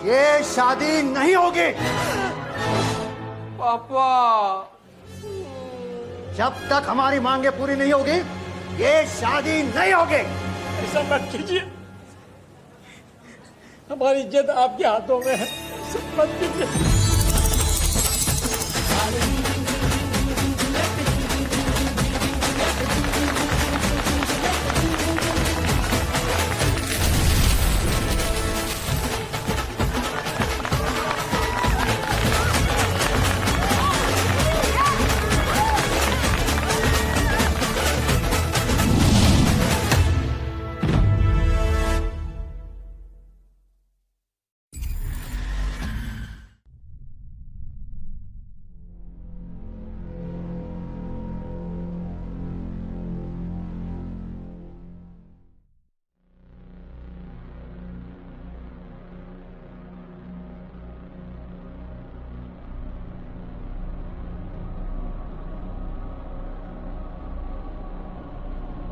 ये शादी नहीं होगी। पापा, जब तक हमारी मांगे पूरी नहीं होगी ये शादी नहीं होगी। ऐसा मत कीजिए, हमारी इज्जत आपके हाथों में है, ऐसा मत कीजिए।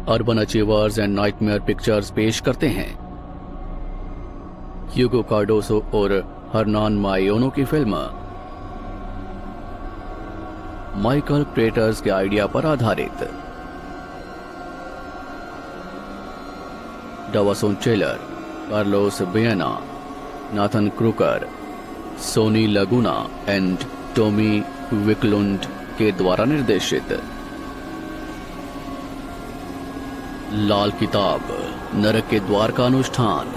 Urban Achievers and Nightmare Pictures पेश करते हैं ह्यूगो कार्डोसो और हर्नान मायोनो की फिल्म माइकल क्रेटर्स के आइडिया पर आधारित डावासोन चेलर, Carlos Biana, Nathan Crooker, Sonny Laguna and Tommy Wiklund के द्वारा निर्देशित लाल किताब, नरक के द्वार का अनुष्ठान।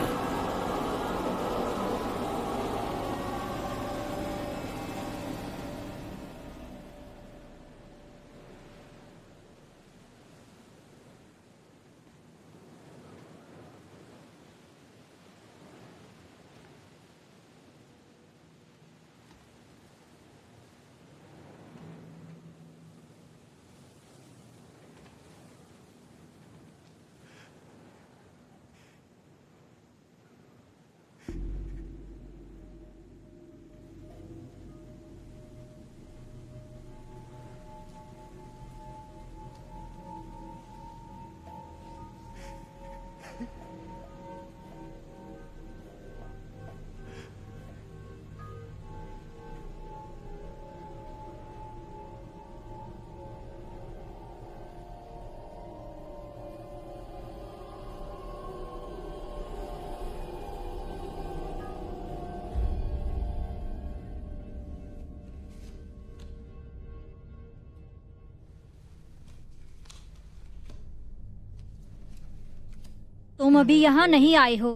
तुम अभी यहाँ नहीं आए हो।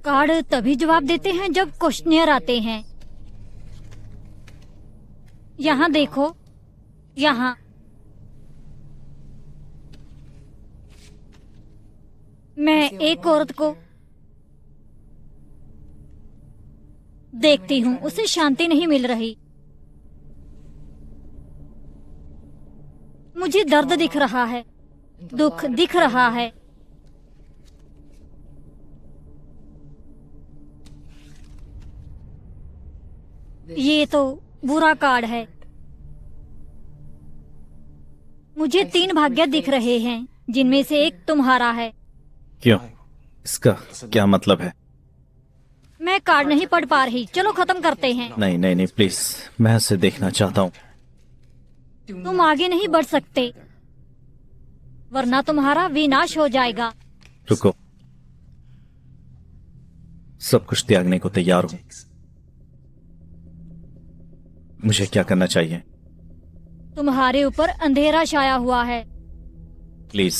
कार्ड तभी जवाब देते हैं जब क्वेश्चनियर आते हैं। यहाँ देखो, यहाँ मैं एक औरत को देखती हूँ, उसे शांति नहीं मिल रही। मुझे दर्द दिख रहा है, दुख दिख रहा है। ये तो बुरा कार्ड है। मुझे 3 भाग्य दिख रहे हैं, जिनमें से एक तुम्हारा है। क्यों? इसका क्या मतलब है? मैं कार्ड नहीं पढ़ पा रही, चलो खत्म करते हैं। नहीं नहीं नहीं, प्लीज, मैं इसे देखना चाहता हूँ। तुम आगे नहीं बढ़ सकते, वरना तुम्हारा विनाश हो जाएगा। रुको, सब कुछ त्यागने को तैयार हूँ। मुझे क्या करना चाहिए? तुम्हारे ऊपर अंधेरा छाया हुआ है। प्लीज।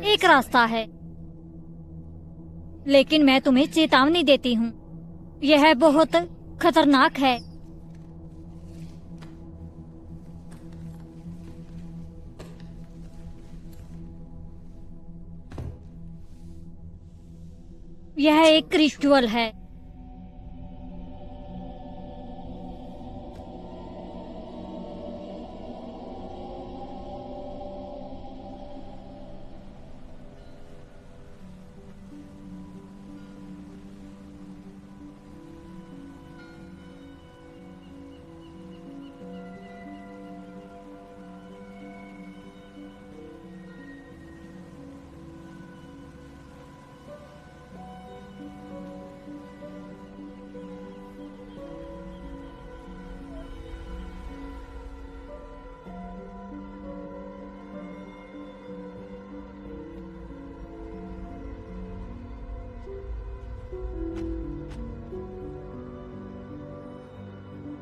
एक रास्ता है, लेकिन मैं तुम्हें चेतावनी देती हूँ, यह बहुत खतरनाक है। यह एक रिचुअल है।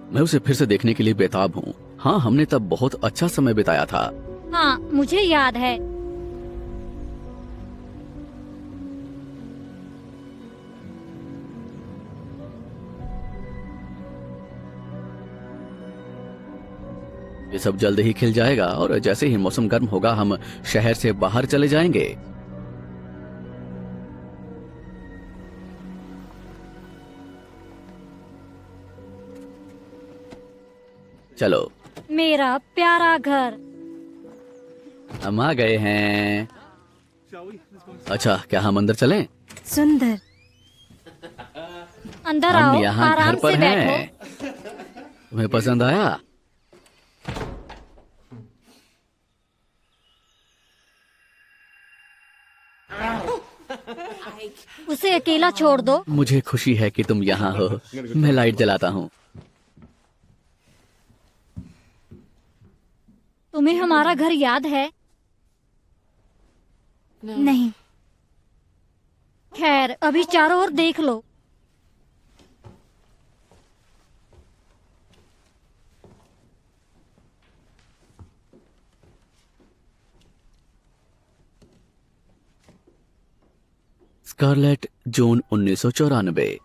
मैं उसे फिर से देखने के लिए बेताब हूँ। हाँ, हमने तब बहुत अच्छा समय बिताया था। हाँ, मुझे याद है। ये सब जल्द ही खिल जाएगा और जैसे ही मौसम गर्म होगा हम शहर से बाहर चले जाएंगे। चलो, मेरा प्यारा घर। हम आ गए हैं। अच्छा, क्या हम अंदर चलें? सुंदर। अंदर हम आओ, यहाँ आराम घर पर से हैं। बैठो। तुम्हें पसंद आया? उसे अकेला छोड़ दो। मुझे खुशी है कि तुम यहाँ हो। मैं लाइट जलाता हूँ। तुम्हें हमारा घर याद है? नहीं। खैर, अभी चारों ओर देख लो। स्कारलेट, जून 1994।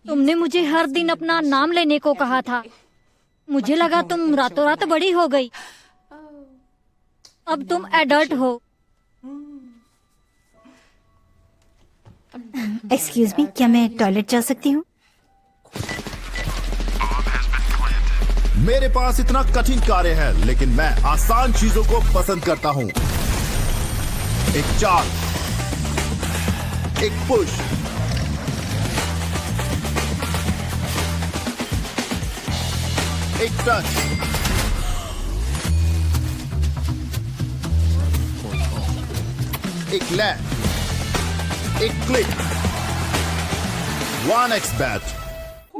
तुमने मुझे हर दिन अपना नाम लेने को कहा था। मुझे लगा तुम रातों रात बड़ी हो गई। अब तुम एडल्ट हो। एक्सक्यूज मी, क्या मैं टॉयलेट जा सकती हूँ? मेरे पास इतना कठिन कार्य है, लेकिन मैं आसान चीजों को पसंद करता हूँ। एक चाल, एक पुश, एक टच, एक लैंड, एक क्लिक, 1x बैट।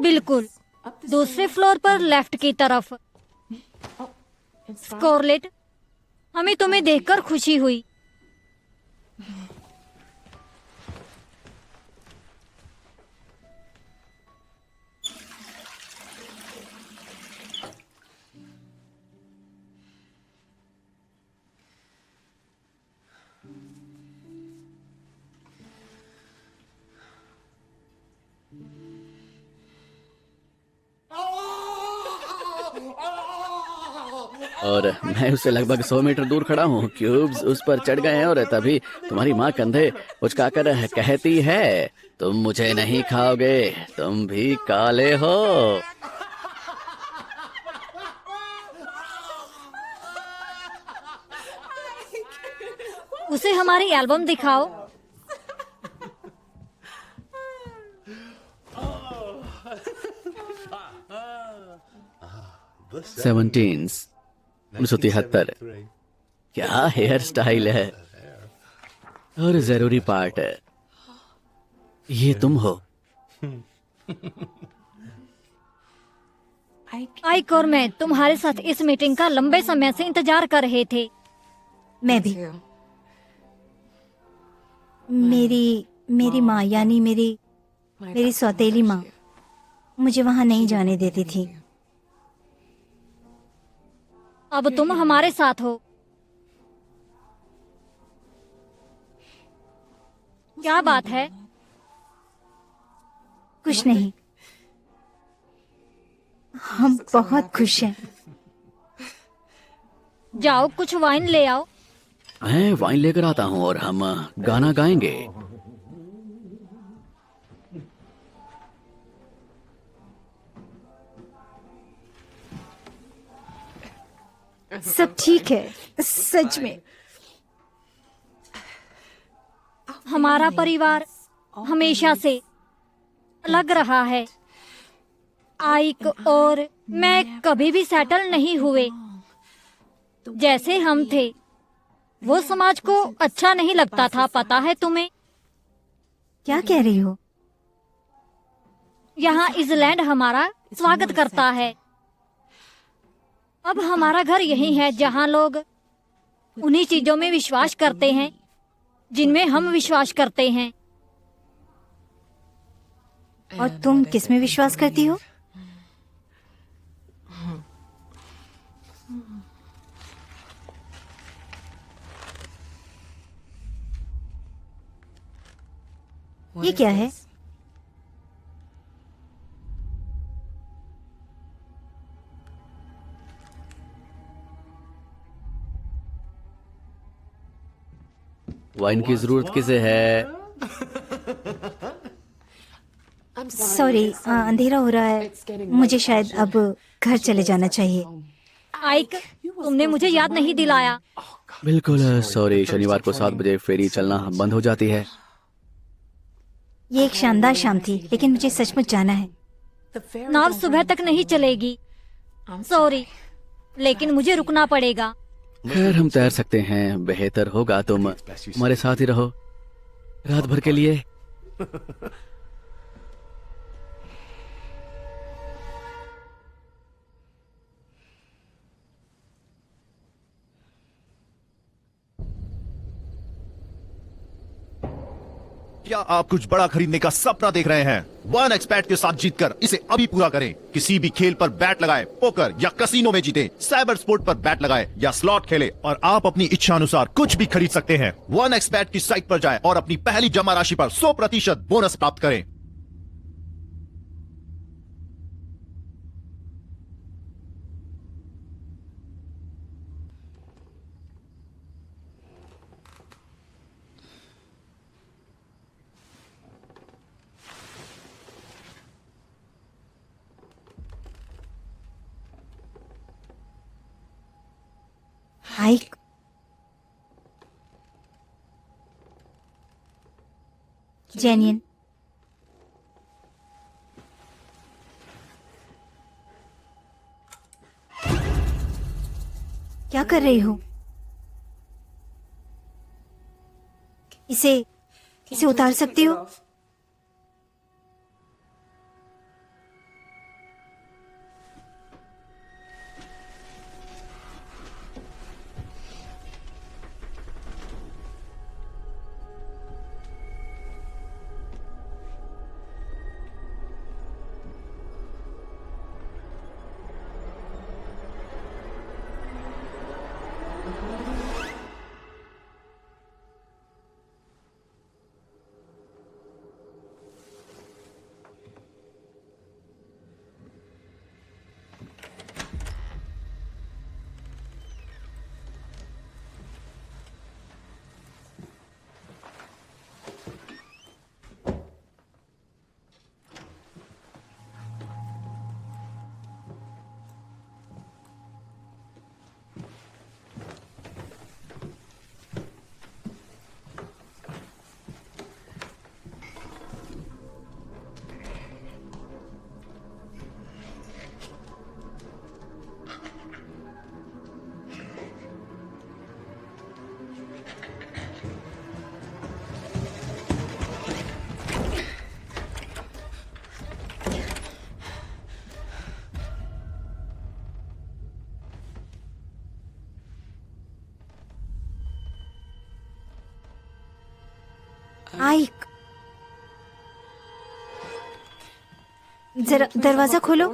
बिल्कुल, दूसरे फ्लोर पर लेफ्ट की तरफ। स्कारलेट, हमें तुम्हें देखकर खुशी हुई। और मैं उससे लगभग 100 मीटर दूर खड़ा हूँ। क्यूब्स उस पर चढ़ गए हैं और तभी तुम्हारी माँ कंधे उचकाकर कहती है, तुम मुझे नहीं खाओगे, तुम भी काले हो। उसे हमारी एल्बम दिखाओ। सेवनटीन्स 1973। क्या हेयर स्टाइल है। और जरूरी पार्ट है, ये तुम हो। आइक और मैं तुम्हारे साथ इस मीटिंग का लंबे समय से इंतजार कर रहे थे। मैं भी। मेरी माँ, यानी मेरी सौतेली माँ मुझे वहाँ नहीं जाने देती थी। अब तुम हमारे साथ हो। क्या बात है? कुछ नहीं, हम बहुत खुश हैं। जाओ, कुछ वाइन ले आओ। मैं वाइन लेकर आता हूँ और हम गाना गाएंगे। सब ठीक है, सच में। हमारा परिवार हमेशा से अलग रहा है। आइक और मैं कभी भी सेटल नहीं हुए। जैसे हम थे, वो समाज को अच्छा नहीं लगता था, पता है तुम्हें? क्या कह रही हो? यहाँ इजलैंड हमारा स्वागत करता है। अब हमारा घर यही है जहाँ लोग उन्हीं चीजों में विश्वास करते हैं जिनमें हम विश्वास करते हैं। और तुम किस में विश्वास करती हो? ये क्या है? वाइन की जरूरत किसे है? सॉरी, अंधेरा हो रहा है, मुझे शायद अब घर चले जाना चाहिए। आइक, तुमने मुझे याद नहीं दिलाया। बिल्कुल सॉरी, शनिवार को 7 बजे फेरी चलना बंद हो जाती है। ये एक शानदार शाम थी, लेकिन मुझे सचमुच जाना है। नाव सुबह तक नहीं चलेगी। सॉरी, लेकिन मुझे रुकना पड़ेगा। खैर हम तैर सकते हैं, बेहतर होगा तुम हमारे साथ ही रहो रात भर के लिए। क्या आप कुछ बड़ा खरीदने का सपना देख रहे हैं? वन एक्सपैट के साथ जीतकर इसे अभी पूरा करें। किसी भी खेल पर बैट लगाए, पोकर या कसिनो में जीते, साइबर स्पोर्ट पर बैट लगाए या स्लॉट खेले और आप अपनी इच्छा अनुसार कुछ भी खरीद सकते हैं। वन एक्सपैट की साइट पर जाएं और अपनी पहली जमा राशि पर 100% बोनस प्राप्त करें। आइक, जेनियन, क्या कर रही हो? इसे उतार सकती हो? आइक, जरा दरवाजा खोलो।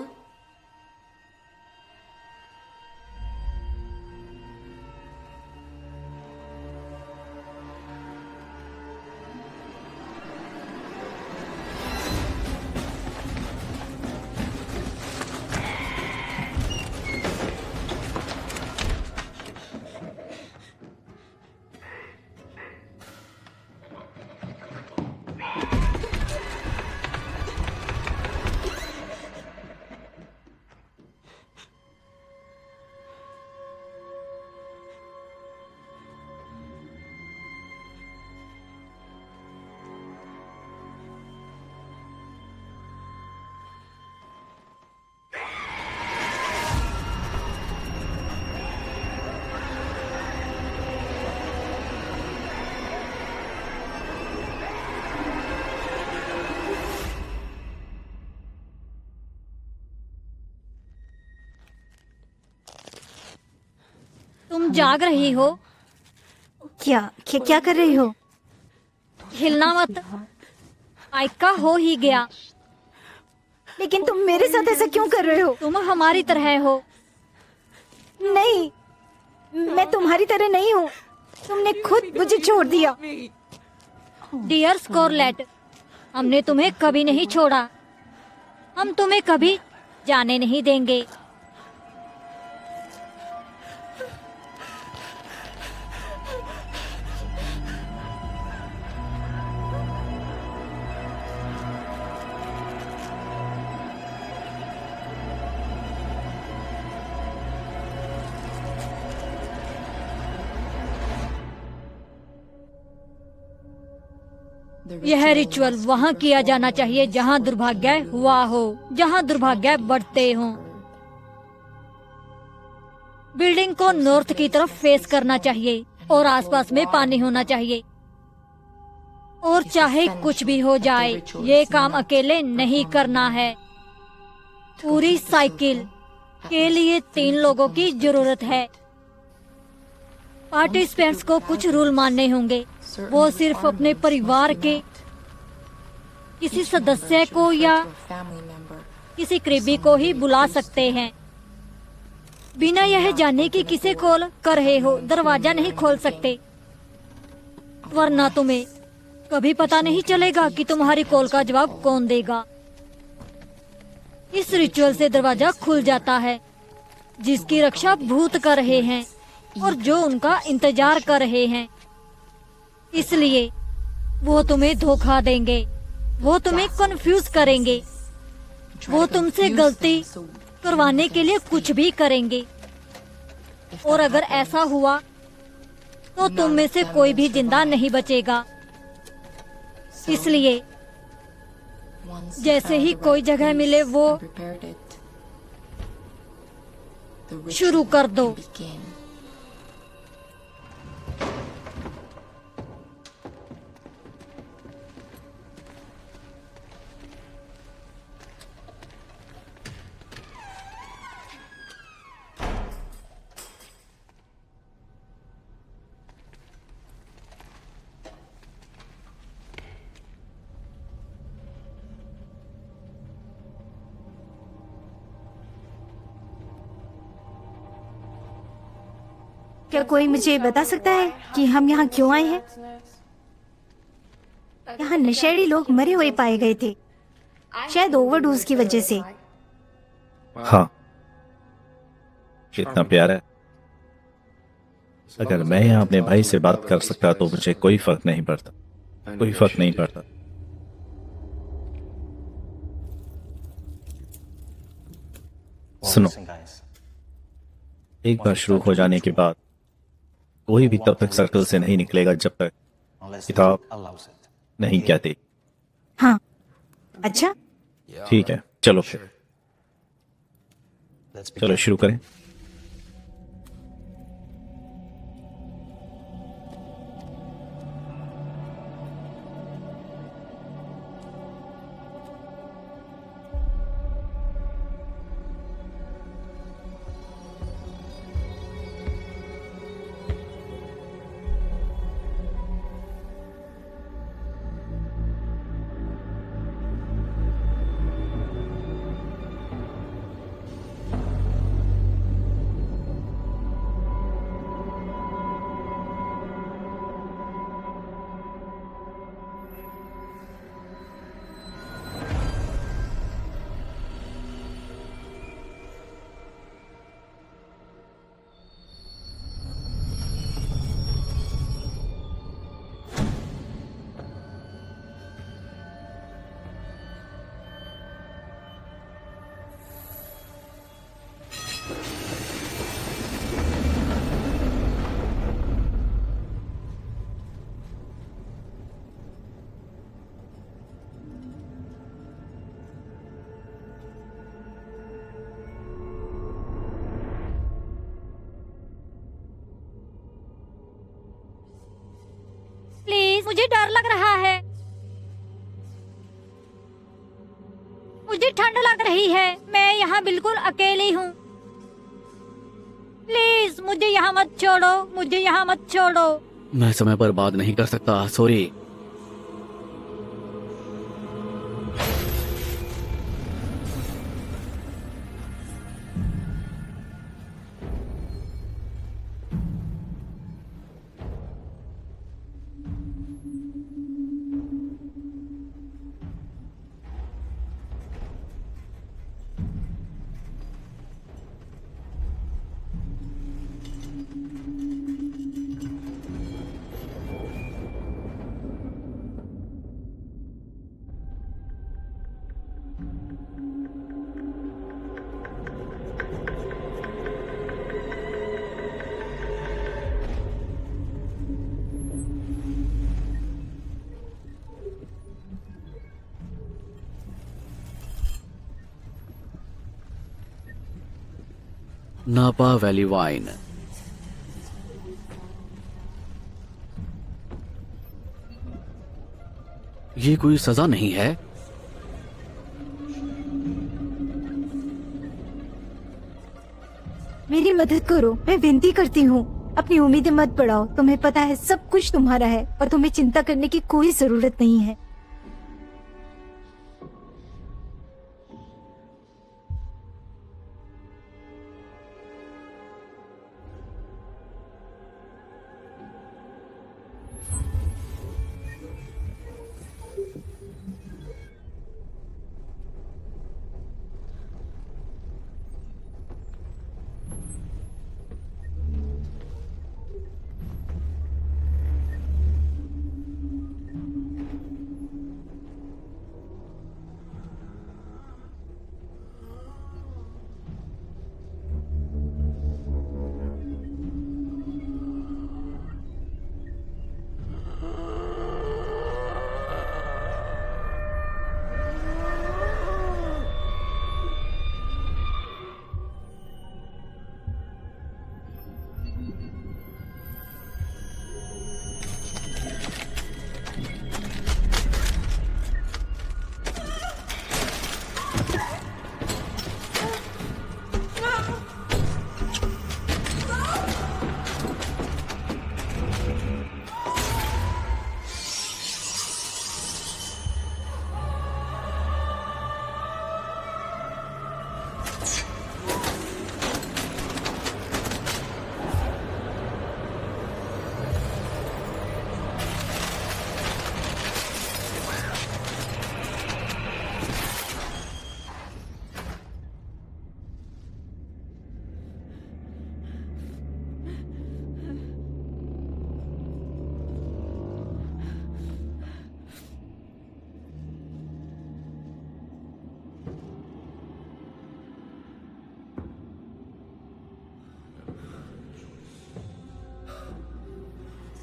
तुम जाग रही हो? क्या क्या, क्या कर रही हो? हिलना मत, आयका हो ही गया। लेकिन तुम मेरे साथ ऐसा क्यों कर रहे हो? तुम हमारी तरह हो। नहीं, मैं तुम्हारी तरह नहीं हूँ। तुमने खुद मुझे छोड़ दिया। डियर स्कारलेट, हमने तुम्हें कभी नहीं छोड़ा। हम तुम्हें कभी जाने नहीं देंगे। यह रिचुअल वहाँ किया जाना चाहिए जहाँ दुर्भाग्य हुआ हो, जहाँ दुर्भाग्य बढ़ते हों। बिल्डिंग को नॉर्थ की तरफ फेस करना चाहिए और आसपास में पानी होना चाहिए। और चाहे कुछ भी हो जाए, ये काम अकेले नहीं करना है। पूरी साइकिल के लिए 3 लोगों की जरूरत है। पार्टिसिपेंट्स को कुछ रूल मानने होंगे। वो सिर्फ अपने परिवार के किसी सदस्य को या किसी करीबी को ही बुला सकते हैं। बिना यह जाने कि किसे कॉल कर रहे हो दरवाजा नहीं खोल सकते, वरना तुम्हें कभी पता नहीं चलेगा कि तुम्हारी कॉल का जवाब कौन देगा। इस रिचुअल से दरवाजा खुल जाता है जिसकी रक्षा भूत कर रहे हैं और जो उनका इंतजार कर रहे हैं। इसलिए वो तुम्हें धोखा देंगे, वो तुम्हें कंफ्यूज करेंगे, वो तुमसे गलती करवाने के लिए कुछ भी करेंगे। और अगर ऐसा हुआ तो तुम में से कोई भी जिंदा नहीं बचेगा। इसलिए जैसे ही कोई जगह मिले वो शुरू कर दो। क्या कोई मुझे बता सकता है कि हम यहाँ क्यों आए हैं? यहाँ नशेड़ी लोग मरे हुए पाए गए थे, शायद ओवरडोज की वजह से। हाँ, कितना प्यारा है। अगर मैं यहाँ अपने भाई से बात कर सकता तो मुझे कोई फर्क नहीं पड़ता, कोई फर्क नहीं पड़ता। सुनो, एक बार शुरू हो जाने के बाद कोई भी तब तक सर्कल से नहीं निकलेगा जब तक किताब नहीं कहती। हाँ, अच्छा, ठीक है, चलो फिर चलो शुरू करें। मुझे डर लग रहा है, मुझे ठंड लग रही है। मैं यहाँ बिल्कुल अकेली हूँ। प्लीज मुझे यहाँ मत छोड़ो, मुझे यहाँ मत छोड़ो। मैं समय पर बात नहीं कर सकता, सॉरी। नापा वैली वाइन। ये कोई सजा नहीं है। मेरी मदद करो, मैं विनती करती हूँ। अपनी उम्मीदें मत बढ़ाओ। तुम्हें पता है सब कुछ तुम्हारा है और तुम्हें चिंता करने की कोई जरूरत नहीं है।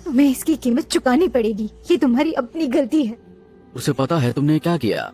तुम्हें इसकी कीमत चुकानी पड़ेगी। ये तुम्हारी अपनी गलती है। उसे पता है तुमने क्या किया।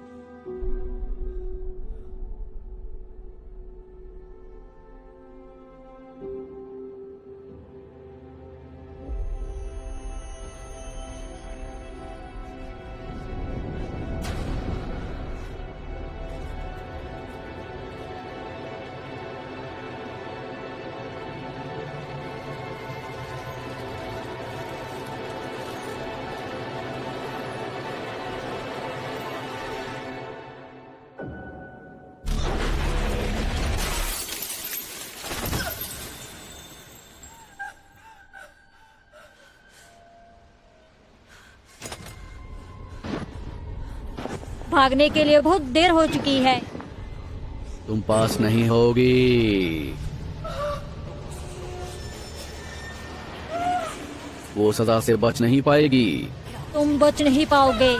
भागने के लिए बहुत देर हो चुकी है। तुम पास नहीं होगी। वो सजा से बच नहीं पाएगी। तुम बच नहीं पाओगे।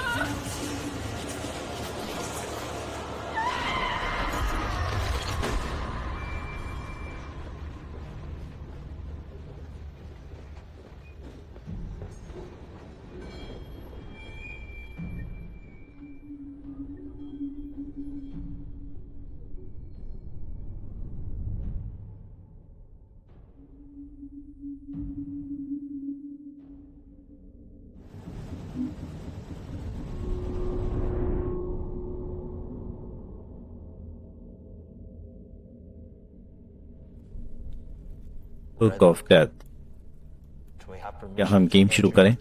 Book of death. क्या हम गेम शुरू करें?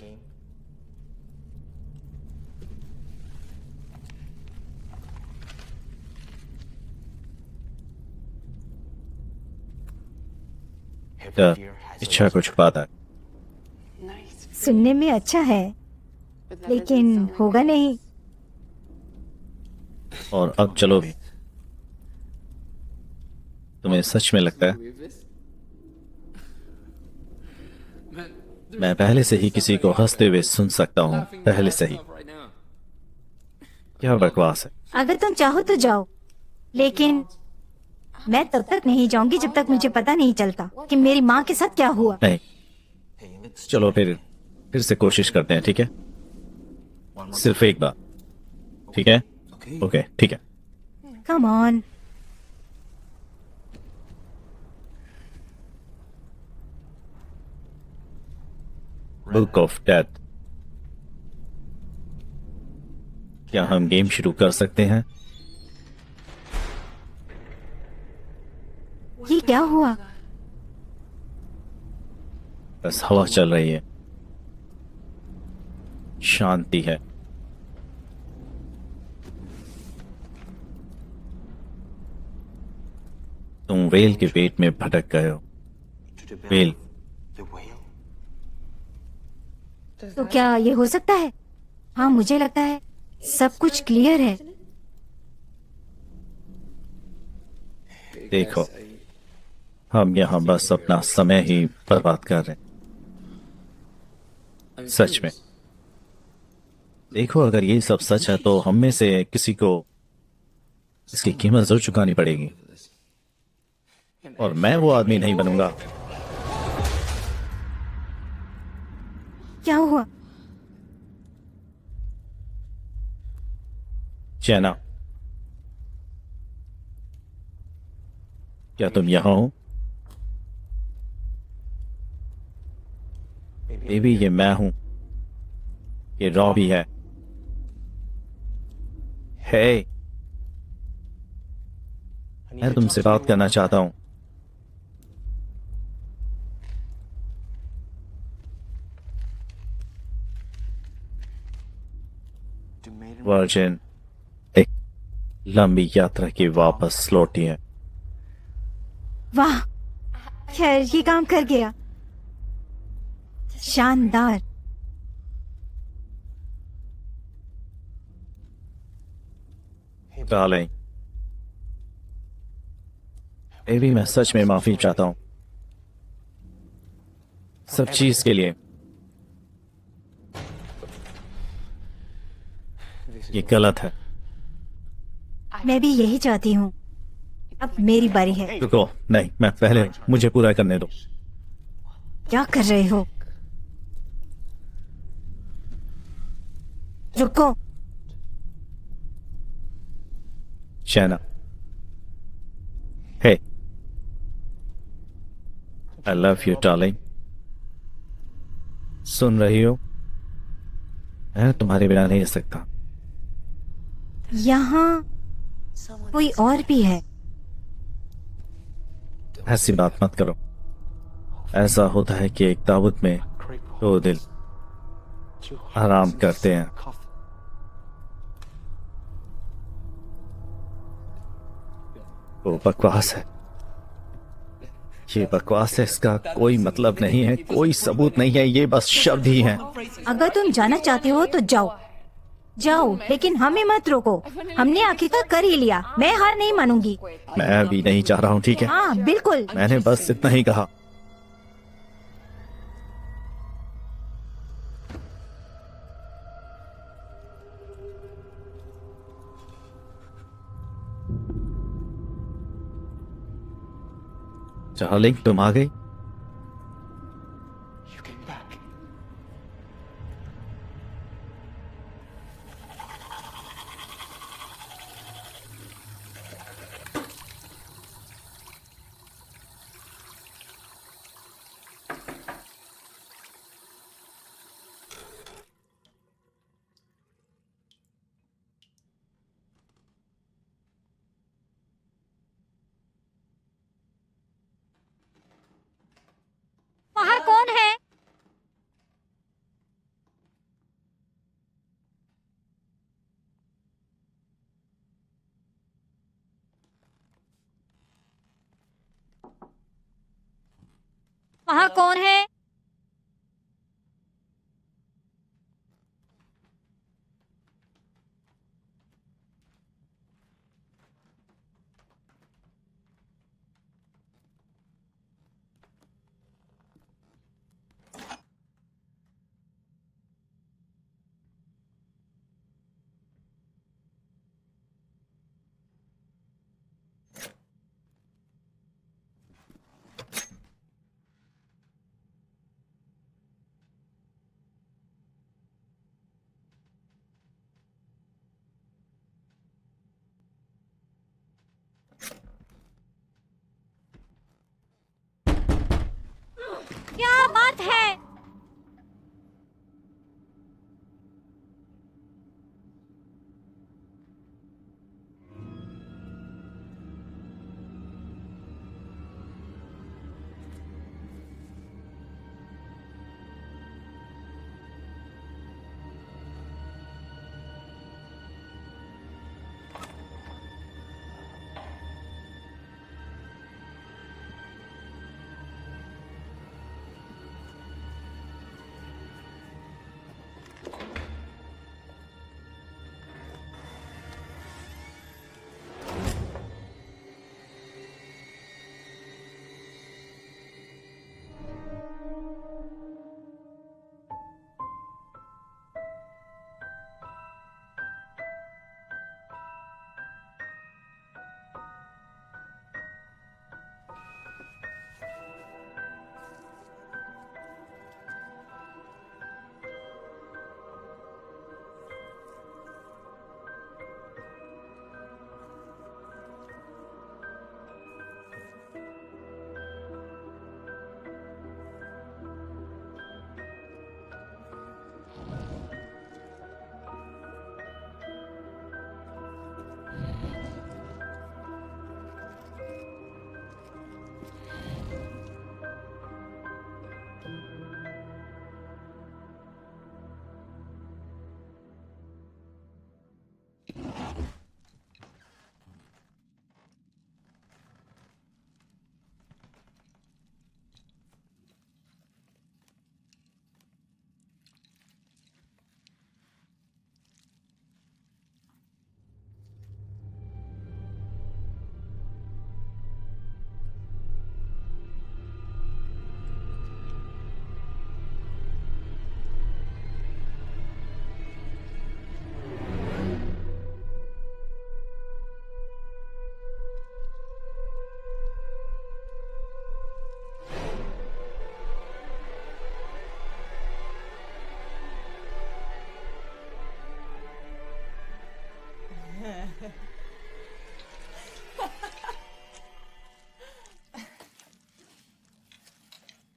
इच्छा को छुपाता है। सुनने में अच्छा है, लेकिन होगा नहीं। और अब चलो भी। तुम्हें सच में लगता है मैं पहले से ही किसी को हंसते हुए सुन सकता हूँ? पहले से ही? क्या बकवास है। अगर तुम चाहो तो जाओ, लेकिन मैं तब तक नहीं जाऊंगी जब तक मुझे पता नहीं चलता कि मेरी माँ के साथ क्या हुआ। नहीं, चलो फिर से कोशिश करते हैं, ठीक है? सिर्फ एक बार, ठीक है? ओके, ठीक है। Come on. Book of death. क्या हम गेम शुरू कर सकते हैं? ये क्या हुआ? बस हवा चल रही है, शांति है। तुम वेल के पेट में भटक गए हो। वेल? तो क्या ये हो सकता है? हाँ, मुझे लगता है सब कुछ क्लियर है। देखो, हम यहां बस अपना समय ही बर्बाद कर रहे हैं। सच में देखो, अगर ये सब सच है तो हम में से किसी को इसकी कीमत जरूर चुकानी पड़ेगी, और मैं वो आदमी नहीं बनूंगा। क्या हुआ? चैना, क्या तुम यहां हो? बेबी, ये मैं हूं। ये रॉबी है। हे, मैं तुमसे बात करना चाहता हूं। वर्जिन एक लंबी यात्रा की वापस लौटी है। वाह, खैर ये काम कर गया। शानदार। डार्लिंग, बेबी, मैं सच में माफी चाहता हूं, सब चीज के लिए। ये गलत है। मैं भी यही चाहती हूँ। अब मेरी बारी है। रुको, नहीं, मैं पहले, मुझे पूरा करने दो। क्या कर रहे हो? रुको। शैना, हे, आई लव यू डार्लिंग। सुन रही हो? मैं तुम्हारे बिना नहीं रह सकता। यहाँ कोई और भी है। ऐसी बात मत करो। ऐसा होता है कि एक ताबूत में दो दिल आराम करते हैं। वो बकवास है, ये बकवास है। इसका कोई मतलब नहीं है, कोई सबूत नहीं है, ये बस शब्द ही हैं। अगर तुम जाना चाहते हो तो जाओ, जाओ, लेकिन हमें मत रोको। हमने आखिरकार कर ही लिया। मैं हार नहीं मानूंगी। मैं भी नहीं चाह रहा हूं, ठीक है? हाँ, बिल्कुल। मैंने बस इतना ही कहा। डार्लिंग, तुम आ गई। वहाँ कौन है? क्या बात है?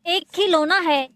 एक खिलौना है।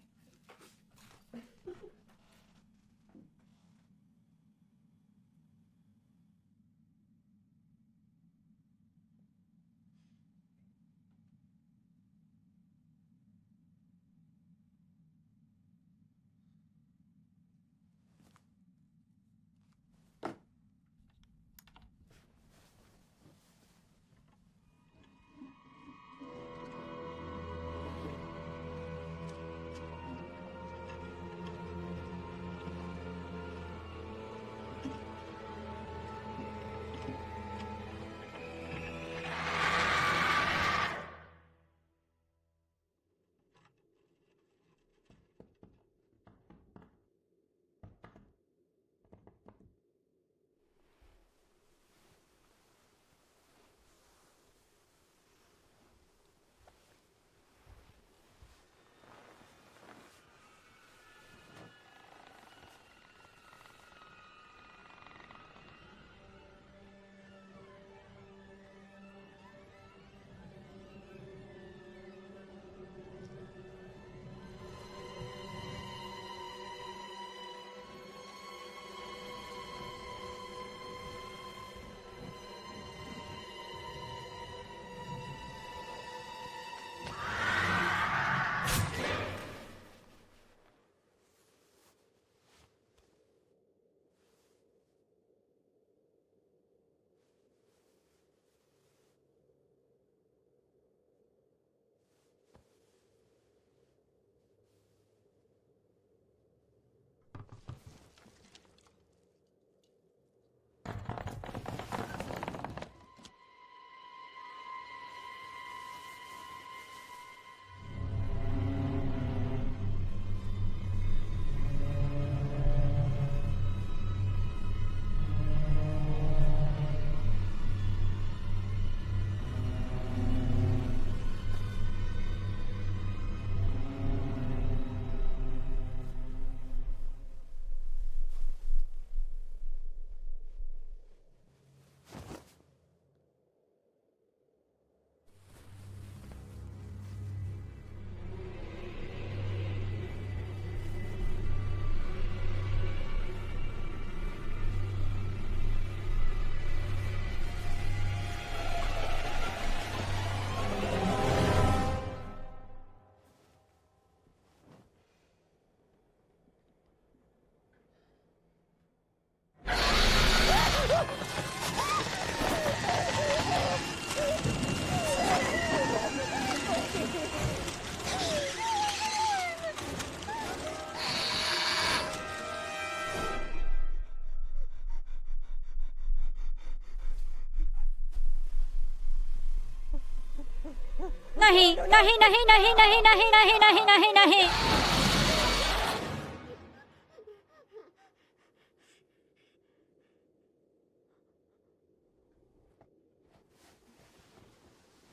नहीं नहीं नहीं नहीं नहीं नहीं नहीं नहीं नहीं नहीं।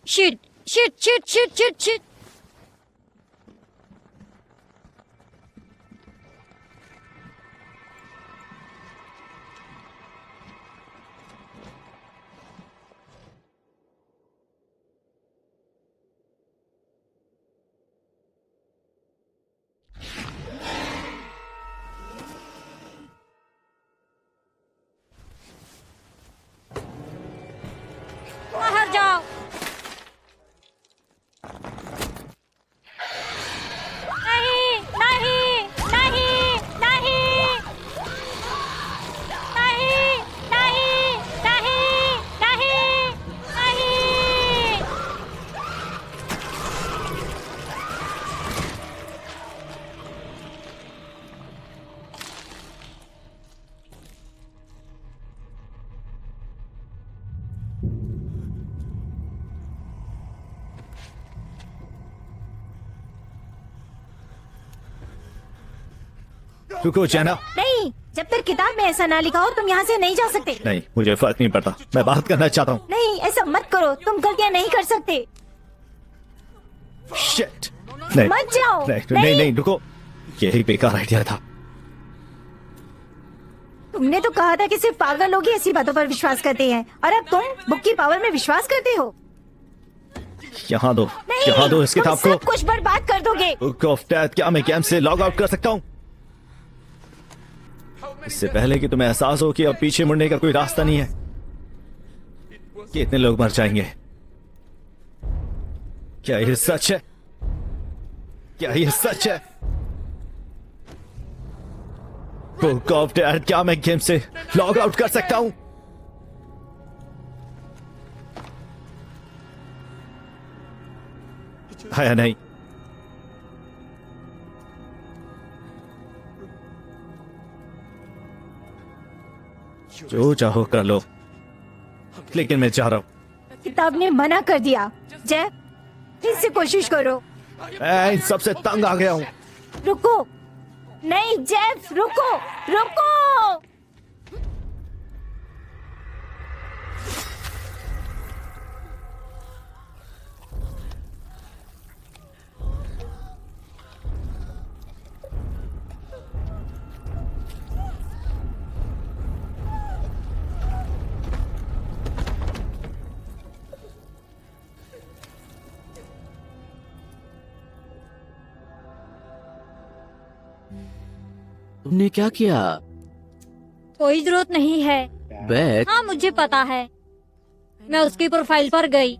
Shit shit shit shit shit shit. बाहर जाओ। नहीं नहीं नहीं नहीं नहीं नहीं नहीं नहीं नहीं। रुको जैना। नहीं, जब तक किताब में ऐसा ना लिखा हो तुम यहाँ से नहीं जा सकते। नहीं, मुझे फर्क नहीं पड़ता, मैं बात करना चाहता हूँ। नहीं, ऐसा मत करो, तुम गलतियाँ नहीं कर सकते। शिट। नहीं, मत जाओ। नहीं, रुको, यही बेकार आइडिया था। तुमने तो कहा था कि सिर्फ पागल लोग ही ऐसी बातों पर विश्वास करते हैं, और अब तुम बुक की पावर में विश्वास करते हो। यहाँ दो, नहीं, यहाँ दो इस तुम किताब को। सब कुछ बर्बाद कर दोगे। बुक ऑफ डेथ, क्या मैं गेम से लॉग आउट कर सकता हूँ? इससे पहले कि तुम्हें एहसास हो कि अब पीछे मुड़ने का कोई रास्ता नहीं है। कितने लोग मर जाएंगे? क्या ये सच है? क्या ये सच है? बुक ऑफ डेथ, क्या मैं गेम से लॉग आउट कर सकता हूं? है नहीं। जो चाहो कर लो, लेकिन मैं चाह रहा हूं। किताब ने मना कर दिया। जय, फिर से कोशिश करो। मैं इन सबसे तंग आ गया हूं। रुको। नहीं जेफ, रुको रुको। तुमने क्या किया? कोई जरूरत नहीं है। बैक, हाँ मुझे पता है। मैं उसकी प्रोफाइल पर गई,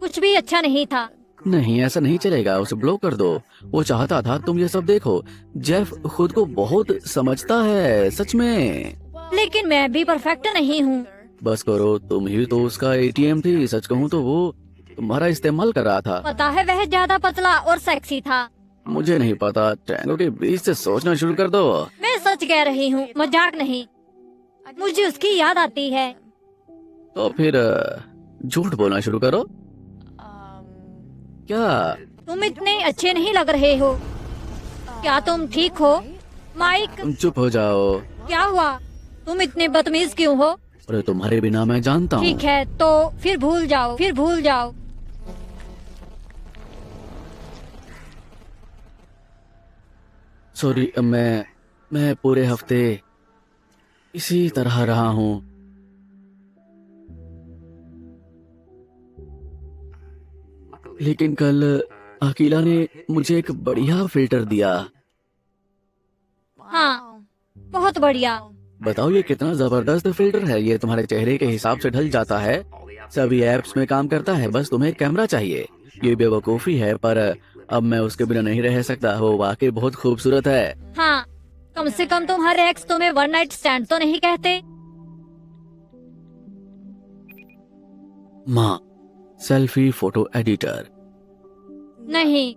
कुछ भी अच्छा नहीं था। नहीं ऐसा नहीं चलेगा, उसे ब्लॉक कर दो। वो चाहता था तुम ये सब देखो। जेफ खुद को बहुत समझता है, सच में। लेकिन मैं भी परफेक्ट नहीं हूँ। बस करो, तुम ही तो उसका एटीएम थी। सच कहूँ तो वो तुम्हारा इस्तेमाल कर रहा था। पता है वह ज्यादा पतला और सेक्सी था। मुझे नहीं पता, टैंगो के बीच से सोचना शुरू कर दो। मैं सच कह रही हूँ, मजाक नहीं। मुझे उसकी याद आती है। तो फिर झूठ बोलना शुरू करो। क्या? तुम इतने अच्छे नहीं लग रहे हो। क्या तुम ठीक हो? माइक, चुप हो जाओ। क्या हुआ? तुम इतने बदतमीज क्यों हो? अरे तुम्हारे बिना मैं जानता हूँ। ठीक है, तो फिर भूल जाओ, फिर भूल जाओ। सॉरी, मैं पूरे हफ्ते इसी तरह रहा हूँ। लेकिन कल अकीला ने मुझे एक बढ़िया फिल्टर दिया। हाँ, बहुत बढ़िया। बताओ ये कितना जबरदस्त फिल्टर है। ये तुम्हारे चेहरे के हिसाब से ढल जाता है, सभी एप्स में काम करता है। बस तुम्हें एक कैमरा चाहिए। ये बेवकूफी है, पर अब मैं उसके बिना नहीं रह सकता। वो वाकई बहुत खूबसूरत है। हाँ, कम से कम तुम हर एक्स तुम्हें वन नाइट स्टैंड तो नहीं कहते। माँ, सेल्फी फोटो एडिटर। नहीं,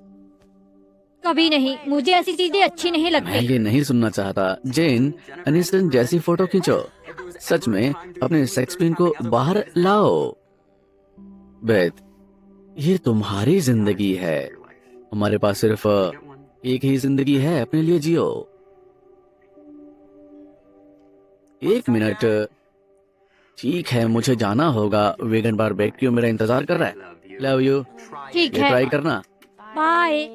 कभी नहीं। मुझे ऐसी चीजें अच्छी नहीं मैं लगती। ये नहीं सुनना चाहता। जेन अनिस्टन जैसी फोटो खींचो। सच में अपने सेक्स पिन को बाहर लाओ। बेथ, ये तुम्हारी जिंदगी है। हमारे पास सिर्फ एक ही जिंदगी है। अपने लिए जियो। एक मिनट। ठीक है, मुझे जाना होगा। वेगन बारबेक्यू मेरा इंतजार कर रहा है। Love you. ठीक ये है, ट्राई करना। बाय।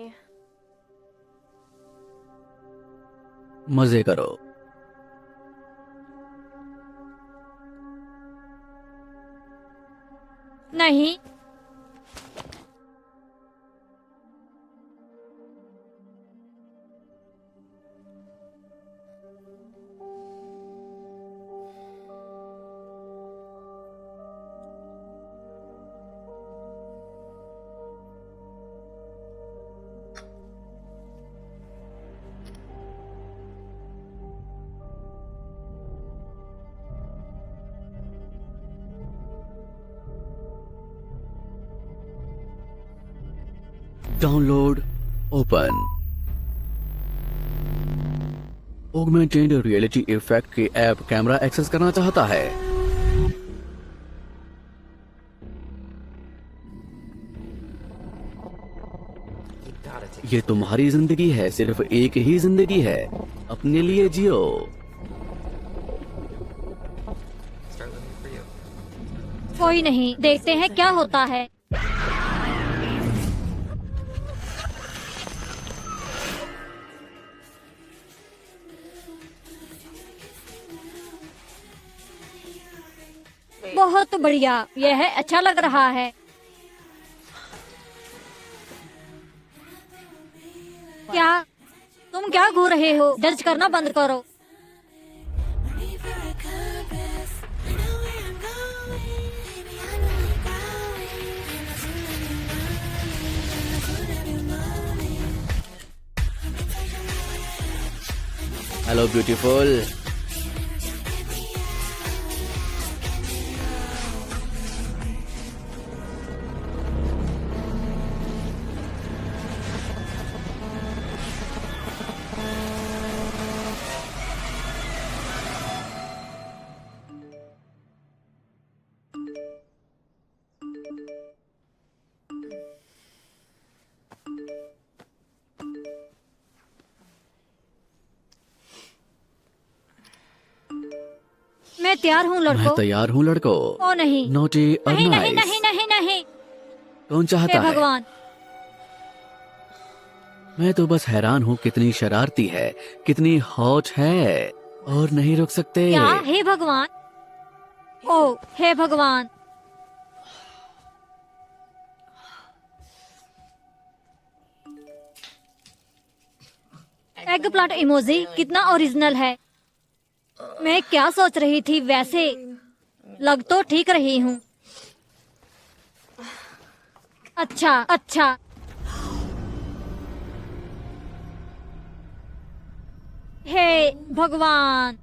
मजे करो। नहीं, download open. Augmented reality effect के ऐप कैमरा एक्सेस करना चाहता है। ये तुम्हारी जिंदगी है। सिर्फ एक ही जिंदगी है। अपने लिए जियो। कोई नहीं, देखते हैं क्या होता है। बहुत बढ़िया, यह अच्छा लग रहा है। क्या तुम क्या घूर रहे हो? जज करना बंद करो। Hello beautiful. मैं तैयार हूँ मैं लड़को। तैयार हूँ लड़को। ओ नहीं, नोटी और नहीं नहीं नाइस। नहीं नहीं नहीं। कौन हे चाहता है? भगवान, मैं तो बस हैरान हूँ कितनी शरारती है, कितनी हॉट है, और नहीं रुक सकते। क्या? हे भगवान, ओ हे भगवान। एग प्लांट इमोजी कितना ओरिजिनल है। मैं क्या सोच रही थी? वैसे लग तो ठीक रही हूँ। अच्छा अच्छा। हे भगवान,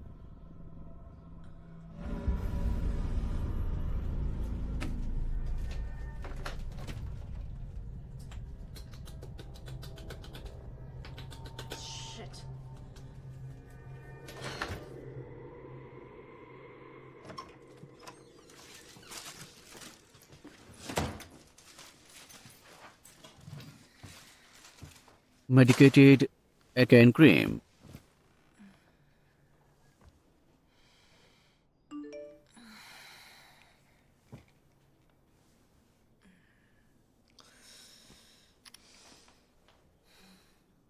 मेडिकेटेड एकैन क्रीम।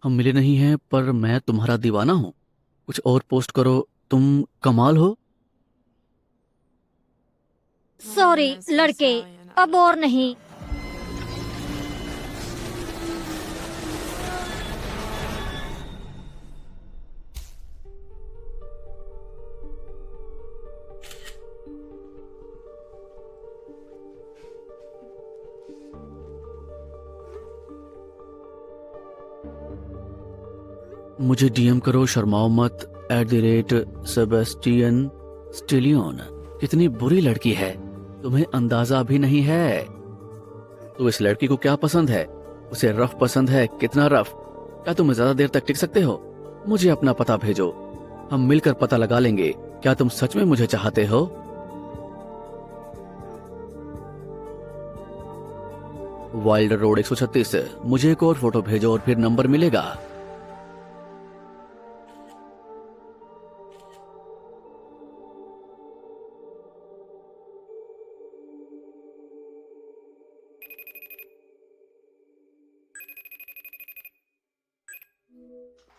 हम मिले नहीं हैं पर मैं तुम्हारा दीवाना हूं। कुछ और पोस्ट करो, तुम कमाल हो। सॉरी लड़के, अब और नहीं। मुझे डीएम करो, शर्माओ मत, @सेबेस्टियन स्टिलियन। कितनी बुरी लड़की है, तुम्हें अंदाजा भी नहीं है। तो इस लड़की को क्या पसंद है? उसे रफ पसंद है। कितना रफ? क्या तुम ज्यादा देर तक टिक सकते हो? मुझे अपना पता भेजो, हम मिलकर पता लगा लेंगे। क्या तुम सच में मुझे चाहते हो? Wild road 136। मुझे एक और फोटो भेजो और फिर नंबर मिलेगा।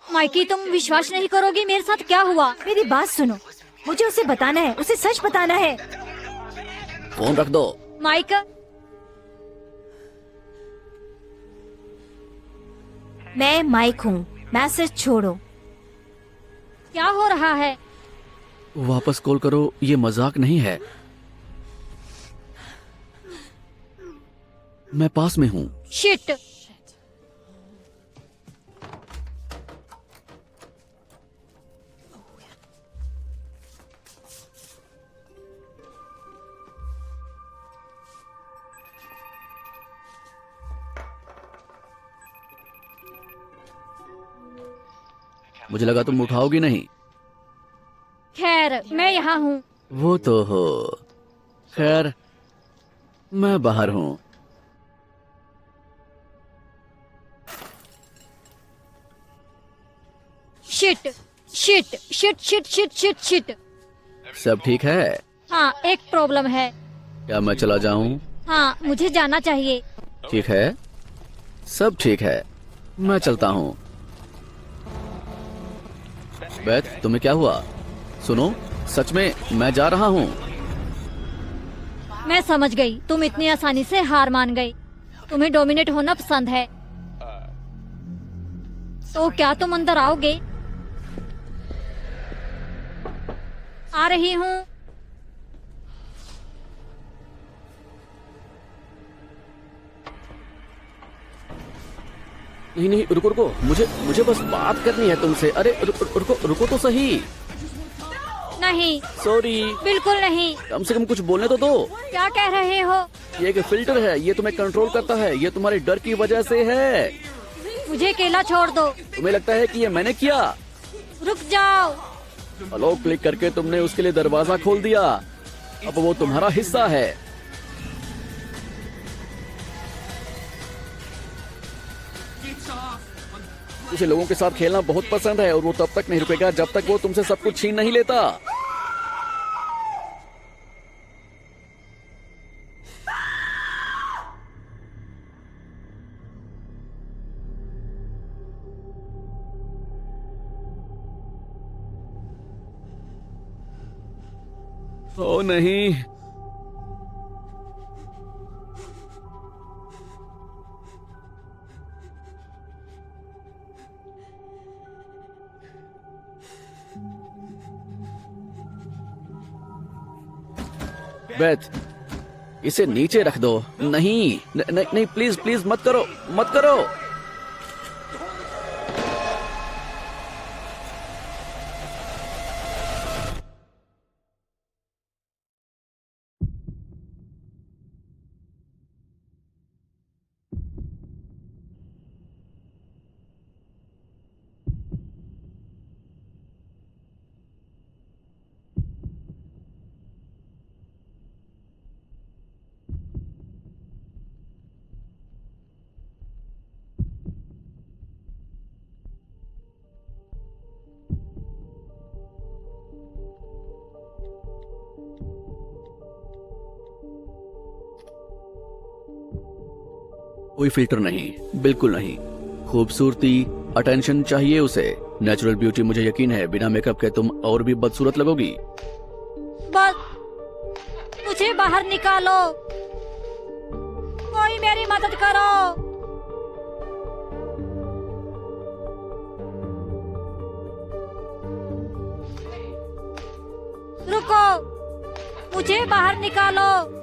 माइकी, तुम विश्वास नहीं करोगी मेरे साथ क्या हुआ। मेरी बात सुनो, मुझे उसे बताना है, उसे सच बताना है। फोन रख दो। माइक, मैं माइक हूँ, मैसेज छोड़ो। क्या हो रहा है? वापस कॉल करो, ये मजाक नहीं है। मैं पास में हूँ। शिट। मुझे लगा तुम उठाओगी नहीं। खैर, मैं यहाँ हूँ। वो तो हो। खैर, मैं बाहर हूँ। Shit shit shit shit shit shit shit. सब ठीक है? हाँ, एक प्रॉब्लम है। क्या मैं चला जाऊं? हाँ, मुझे जाना चाहिए। ठीक है, सब ठीक है, मैं चलता हूँ। बेथ, तुम्हें क्या हुआ? सुनो, सच में मैं जा रहा हूँ। मैं समझ गई, तुम इतनी आसानी से हार मान गई। तुम्हें डोमिनेट होना पसंद है। तो क्या तुम अंदर आओगे? आ रही हूँ। नहीं नहीं, रुको रुको, मुझे मुझे बस बात करनी है तुमसे। अरे रुको रुको तो सही। नहीं, सॉरी। बिल्कुल नहीं। कम से कम कुछ बोलने तो दो। क्या कह रहे हो? ये एक फिल्टर है, ये तुम्हें कंट्रोल करता है। ये तुम्हारे डर की वजह से है। मुझे अकेला छोड़ दो। तुम्हें लगता है कि ये मैंने किया? रुक जाओ। हेलो क्लिक करके तुमने उसके लिए दरवाजा खोल दिया। अब वो तुम्हारा हिस्सा है। उसे लोगों के साथ खेलना बहुत पसंद है और वो तब तक नहीं रुकेगा जब तक वो तुमसे सब कुछ छीन नहीं लेता। ओ नहीं, बेथ, इसे नीचे रख दो। नहीं नहीं, प्लीज प्लीज मत करो, मत करो। कोई फिल्टर नहीं, बिल्कुल नहीं। खूबसूरती, अटेंशन चाहिए उसे। नेचुरल ब्यूटी, मुझे यकीन है बिना मेकअप के तुम और भी बदसूरत लगोगी। बस मुझे बाहर निकालो, कोई मेरी मदद करो। रुको, मुझे बाहर निकालो।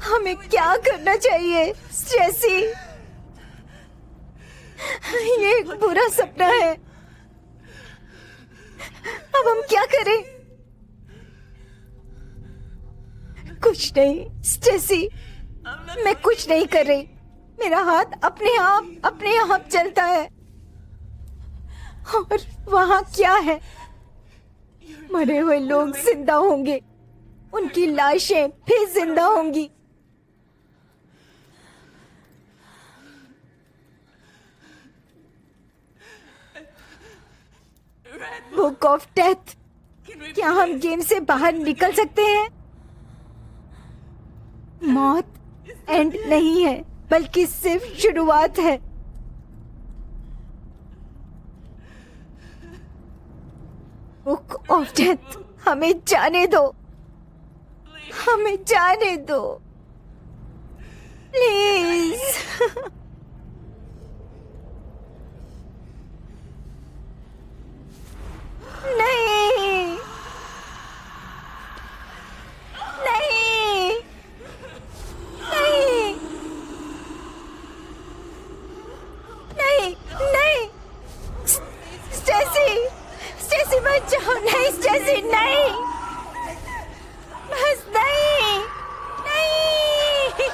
हमें क्या करना चाहिए स्टेसी? ये एक बुरा सपना है। अब हम क्या करें? कुछ नहीं स्टेसी, मैं कुछ नहीं कर रही। मेरा हाथ अपने आप चलता है। और वहां क्या है? मरे हुए लोग जिंदा होंगे, उनकी लाशें फिर जिंदा होंगी। बुक ऑफ डेथ, क्या हम गेम से बाहर निकल सकते हैं? मौत एंड नहीं है, बल्कि सिर्फ शुरुआत है। बुक ऑफ डेथ, हमें जाने दो, हमें जाने दो प्लीज। नहीं नहीं नहीं नहीं नहीं, स्टेसी, स्टेसी मत जाओ। नहीं स्टेसी, नहीं, बस नहीं, नहीं।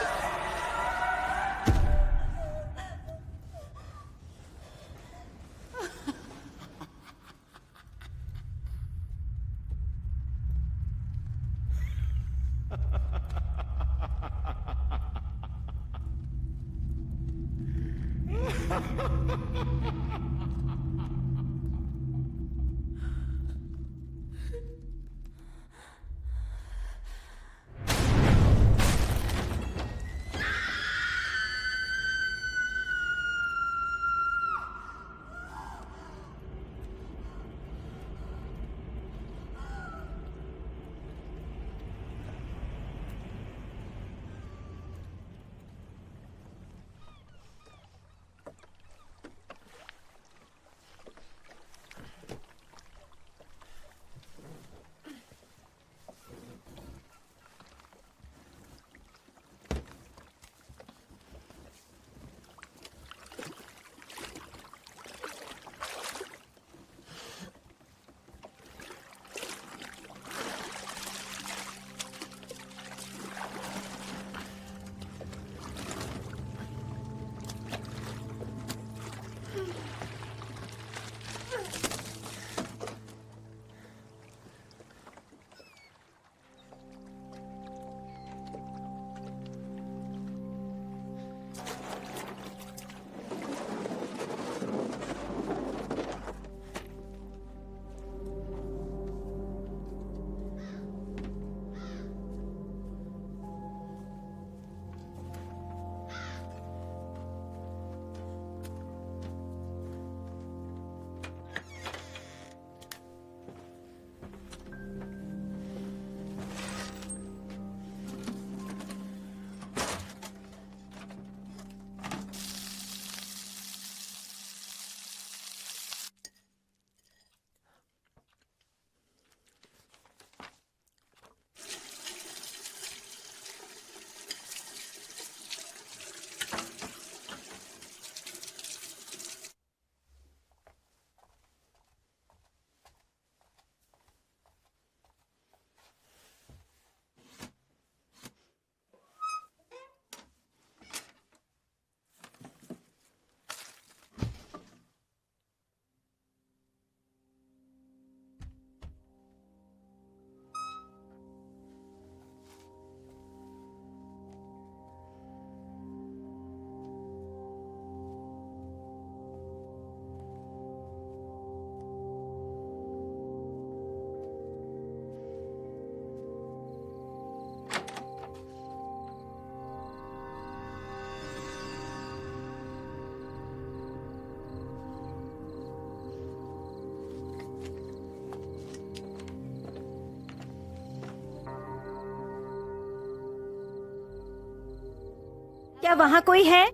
क्या वहाँ कोई है?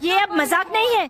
ये अब मजाक नहीं है।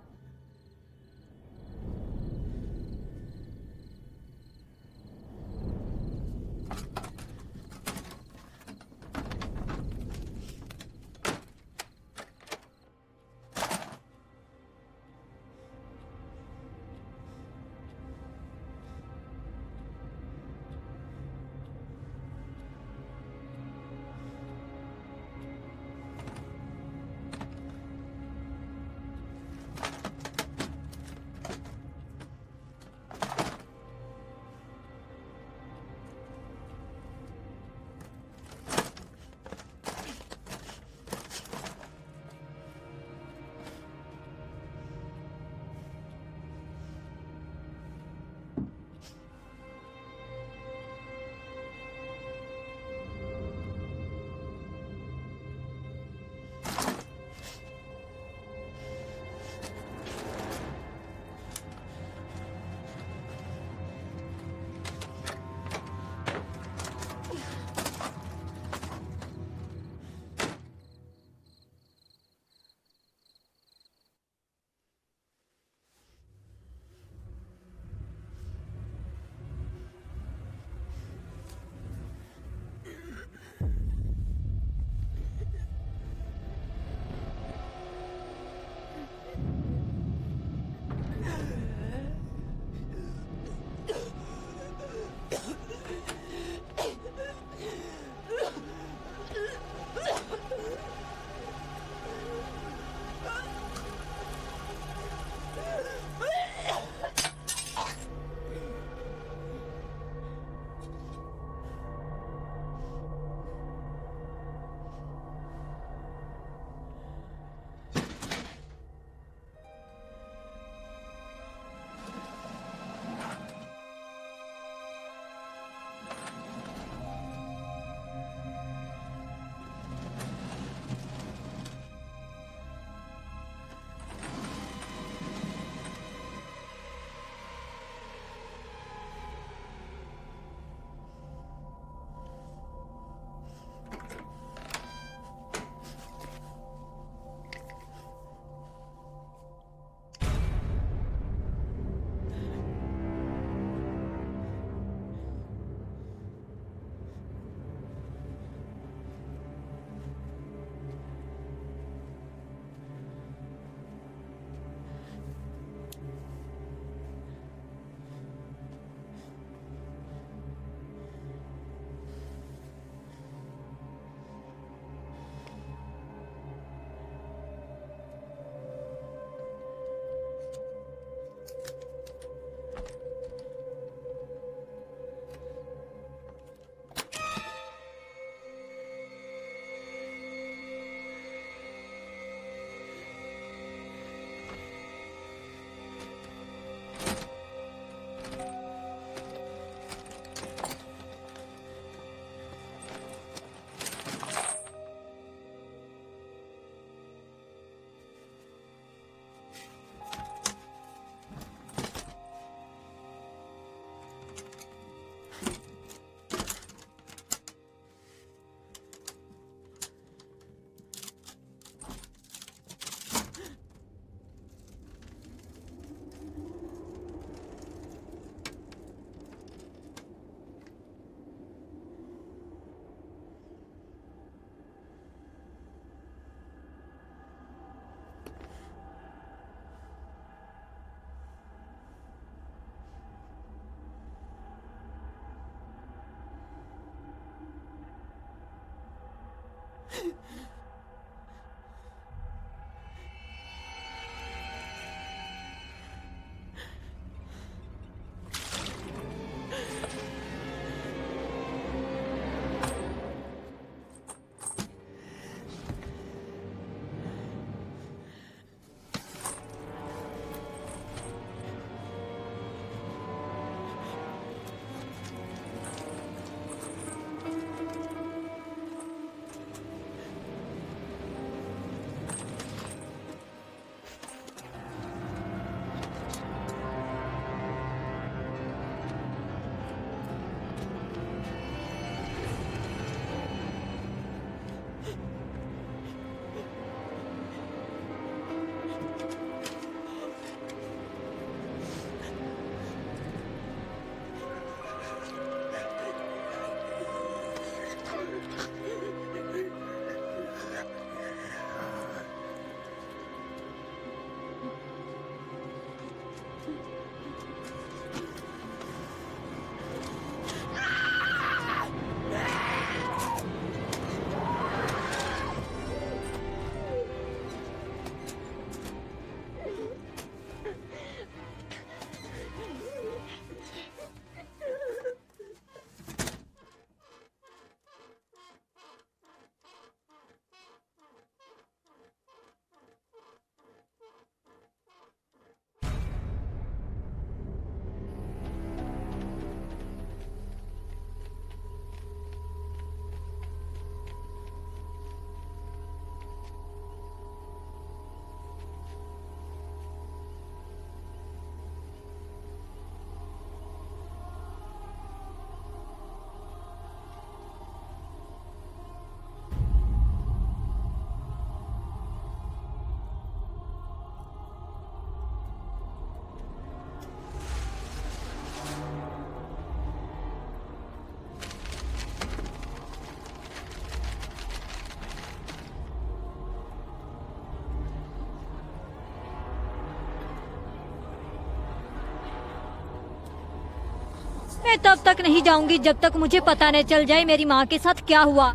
मैं तब तक नहीं जाऊंगी जब तक मुझे पता न चल जाए मेरी माँ के साथ क्या हुआ।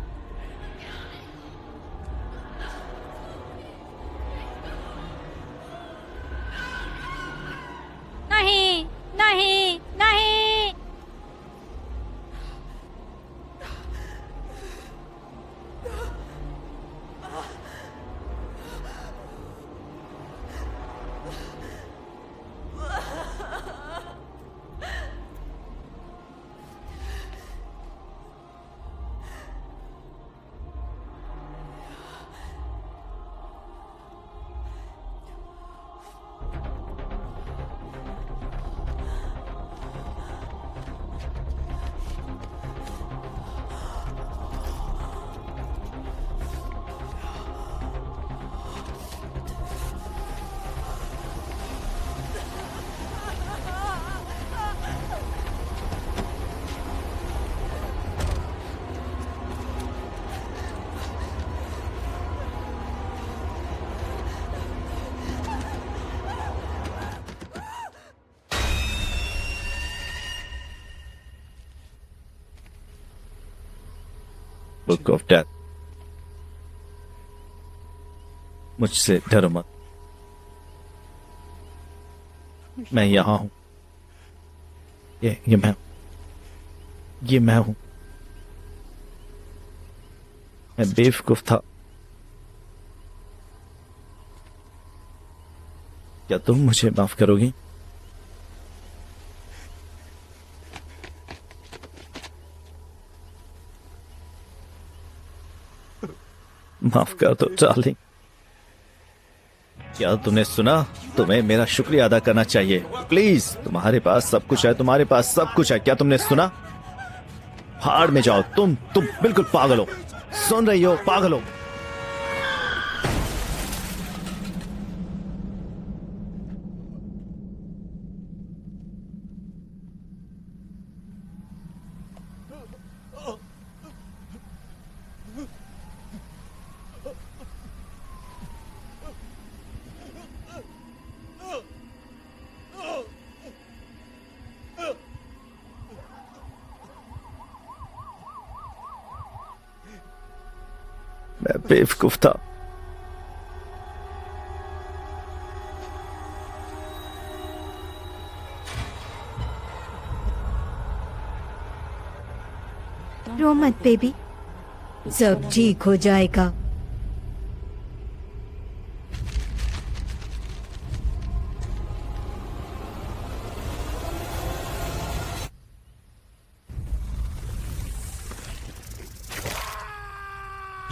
नहीं नहीं नहीं। Book of death. मुझसे डरो मत, मैं यहां हूं। ये मैं हूं। मैं बेवकूफ था। क्या तुम मुझे माफ करोगी? माफ कर दो डार्लिंग। क्या तुमने सुना? तुम्हें मेरा शुक्रिया अदा करना चाहिए। प्लीज, तुम्हारे पास सब कुछ है, तुम्हारे पास सब कुछ है। क्या तुमने सुना? भाड़ में जाओ। तुम बिल्कुल पागल हो। सुन रही हो? पागल हो। मैं बेवकूफ था। रो मत बेबी, सब ठीक हो जाएगा।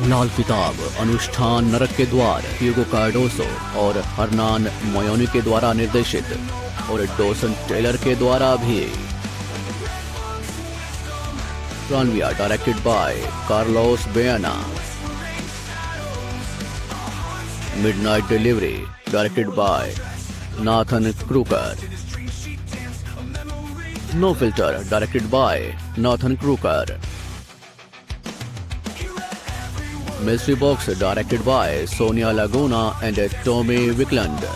लाल किताब अनुष्ठान नरक के द्वार ह्यूगो कार्डोसो और हरनान मोयोनी के द्वारा निर्देशित और डोसन टेलर के द्वारा भी। Tranvia directed by Carlos Baena. Midnight Delivery directed by Nathan Kruger. No Filter directed by Nathan Kruger. Mystery Box directed by Sonia Laguna and Tommy Wickland.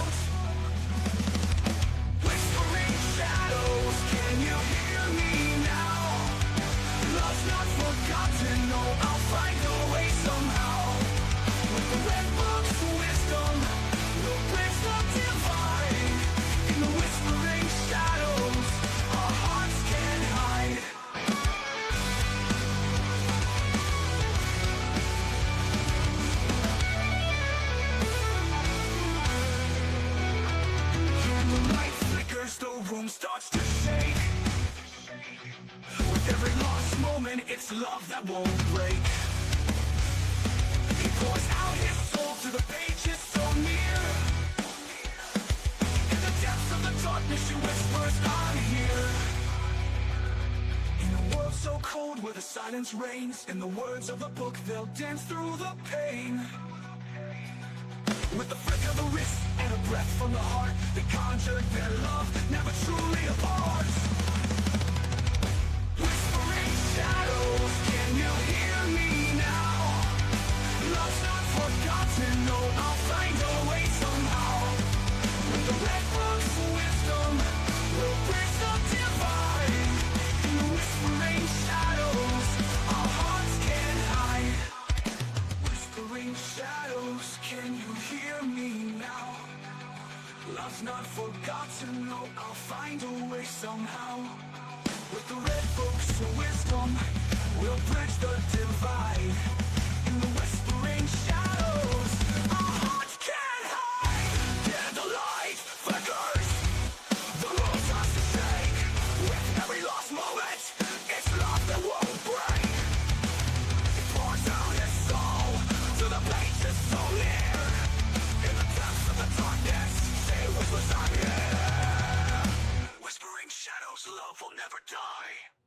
The room starts to shake. With every lost moment, it's love that won't break. He pours out his soul to the pages so near. In the depths of the darkness, she whispers, I'm here. In a world so cold where the silence reigns, in the words of the book, they'll dance through the pain. With the flick of the wrist and a breath from the heart, they conjured their love, never truly apart. Whispering shadows, can you hear me now? Love's not forgotten, no, I'll find a way somehow. With the red book's wisdom, we'll bridge the divide. In the whispering shadows, our hearts can hide. Whispering shadows, can you hear me now? Love's not forgotten, no, I'll find a way somehow. With the red books of wisdom, we'll bridge the divide. In the whispering shadows, our hearts can't hide. Yeah, the light flickers, the world starts to shake. With every lost moment, it's love that won't break. It pours out its soul to the pages so near. In the depths of the darkness, she whispers, I'm here. Whispering shadows, love will never die.